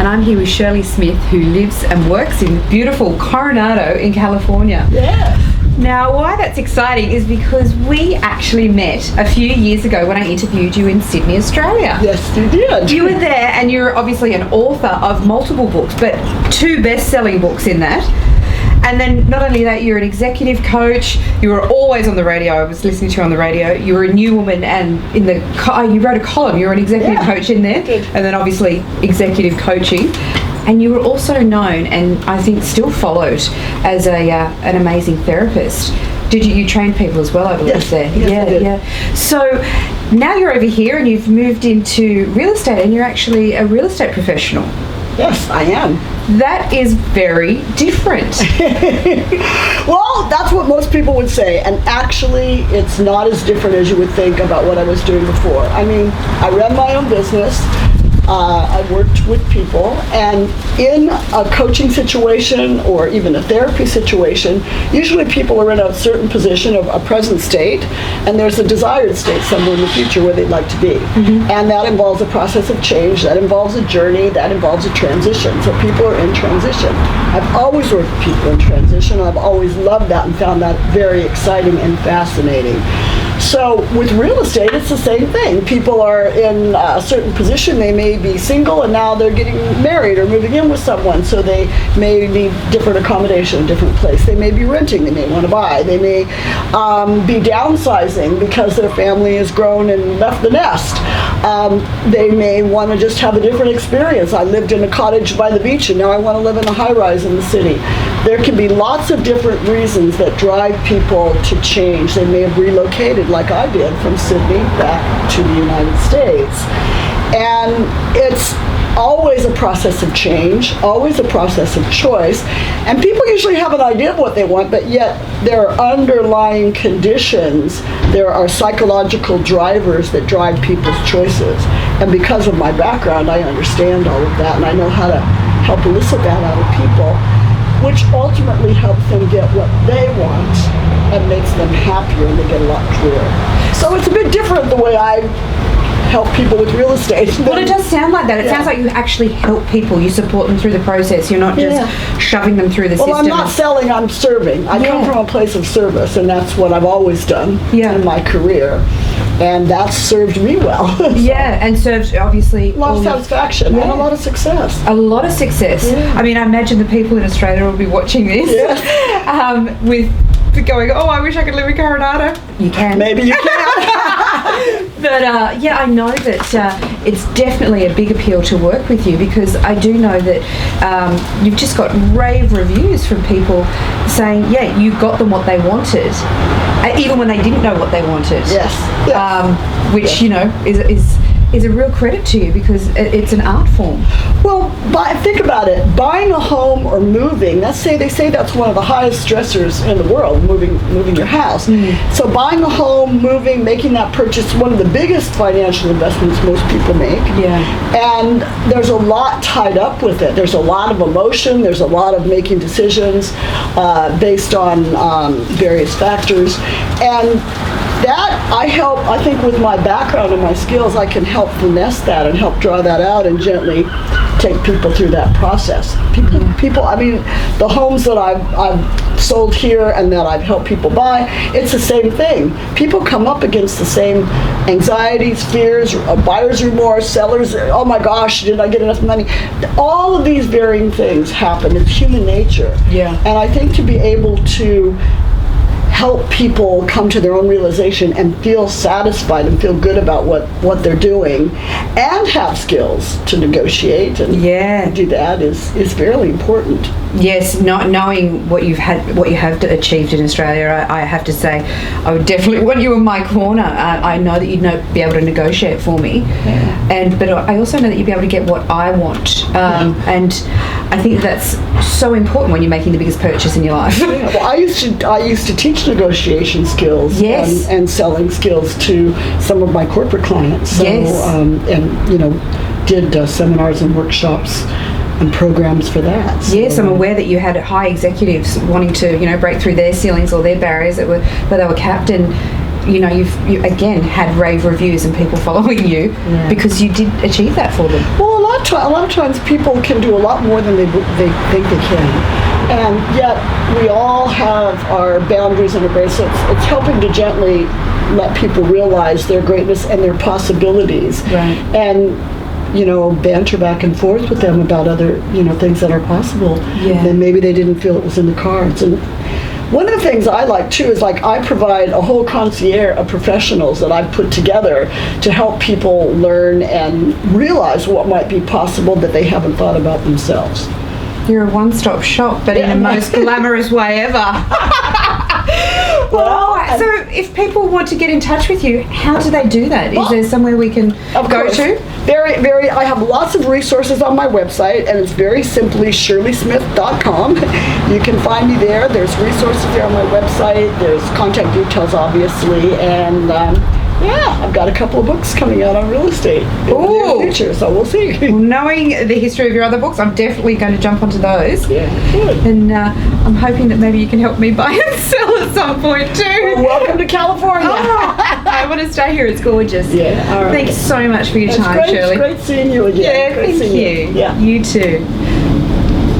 I'm here with Shirley Smith, who lives and works in beautiful Coronado in California. Yeah. Now, why that's exciting is because we actually met a few years ago when I interviewed you in Sydney, Australia. Yes, you did. You were there, and you're obviously an author of multiple books, but 2 best-selling books in that. And then not only that, you're an executive coach. You were always on the radio. I was listening to you on the radio. You were a New Woman, and you wrote a column. You were an executive coach in there, and then obviously executive coaching. And you were also known, and I think still followed, as an amazing therapist. Did you train people as well, I believe, yes. there? Yes, yeah. So now you're over here and you've moved into real estate, and you're actually a real estate professional. Yes, I am. That is very different. Well, that's what most people would say, and actually it's not as different as you would think about what I was doing before. I mean, I ran my own business. I worked with people, and in a coaching situation or even a therapy situation, usually people are in a certain position of a present state, and there's a desired state somewhere in the future where they'd like to be. Mm-hmm. And that involves a process of change, that involves a journey, that involves a transition. So people are in transition. I've always worked with people in transition. I've always loved that and found that very exciting and fascinating. So with real estate, it's the same thing. People are in a certain position. They may be single and now they're getting married or moving in with someone, so they may need different accommodation, a different place. They may be renting. They may want to buy. They may be downsizing because their family has grown and left the nest. They may want to just have a different experience. I lived in a cottage by the beach and now I want to live in a high-rise in the city. There can be lots of different reasons that drive people to change. They may have relocated like I did from Sydney back to the United States. And it's always a process of change, always a process of choice. And people usually have an idea of what they want, but yet there are underlying conditions. There are psychological drivers that drive people's choices. And because of my background, I understand all of that, and I know how to help elicit that out of people, which ultimately helps them get what they want and makes them happier, and they get a lot clearer. So it's a bit different the way I help people with real estate. Well, it does sound like that. It sounds like you actually help people. You support them through the process. You're not just shoving them through the system. Well, I'm not selling, I'm serving. I come from a place of service, and that's what I've always done in my career. And that's served me well. And served, obviously, a lot of satisfaction and a lot of success. A lot of success. Yeah. I mean, I imagine the people in Australia will be watching this with going, oh, I wish I could live in Coronado. You can. Maybe you can. But I know that it's definitely a big appeal to work with you, because I do know that you've just got rave reviews from people saying, you got them what they wanted, even when they didn't know what they wanted. Yes. Which, you know, is a real credit to you, because it's an art form. Well, think about it. Buying a home or moving, they say that's one of the highest stressors in the world, moving your house. Mm. So buying a home, moving, making that purchase, one of the biggest financial investments most people make. Yeah. And there's a lot tied up with it. There's a lot of emotion. There's a lot of making decisions based on various factors. And that I think with my background and my skills, I can help finesse that and help draw that out and gently take people through that process. People, I mean, the homes that I've sold here and that I've helped people buy, it's the same thing. People come up against the same anxieties, fears, buyer's remorse, sellers, oh my gosh, did I get enough money? All of these varying things happen. It's human nature. Yeah. And I think to be able to help people come to their own realization and feel satisfied and feel good about what they're doing, and have skills to negotiate and do that is fairly important. Yes, not knowing what you have achieved in Australia, I have to say, I would definitely want you in my corner. I know that you'd be able to negotiate for me, but I also know that you'd be able to get what I want, and I think that's so important when you're making the biggest purchase in your life. Well, I used to teach negotiation skills and selling skills to some of my corporate clients. So, did seminars and workshops and programs for that. So, yes, I'm aware that you had high executives wanting to, break through their ceilings or their barriers where they were capped, and you again had rave reviews and people following you because you did achieve that for them. Well, a lot a lot of times people can do a lot more than they think they can. And yet we all have our boundaries and our bracelets. It's helping to gently let people realize their greatness and their possibilities. Right. And, banter back and forth with them about other, things that are possible. Yeah. Then maybe they didn't feel it was in the cards. And one of the things I like too is I provide a whole concierge of professionals that I've put together to help people learn and realize what might be possible that they haven't thought about themselves. You're a one-stop shop, but in the most glamorous way ever. So if people want to get in touch with you, how do they do that? Is there somewhere we can go to? Very. I have lots of resources on my website, and it's very simply shirleysmith.com. You can find me there. There's resources there on my website. There's contact details, obviously, and I've got a couple of books coming out on real estate in the near future, so we'll see. Well, knowing the history of your other books, I'm definitely going to jump onto those. Yeah, good. And I'm hoping that maybe you can help me buy and sell at some point too. Well, welcome to California. I want to stay here. It's gorgeous. Yeah, all right. Thanks so much for your time, Great. Shirley. It's great seeing you again. Yeah, thank you. Yeah. You too.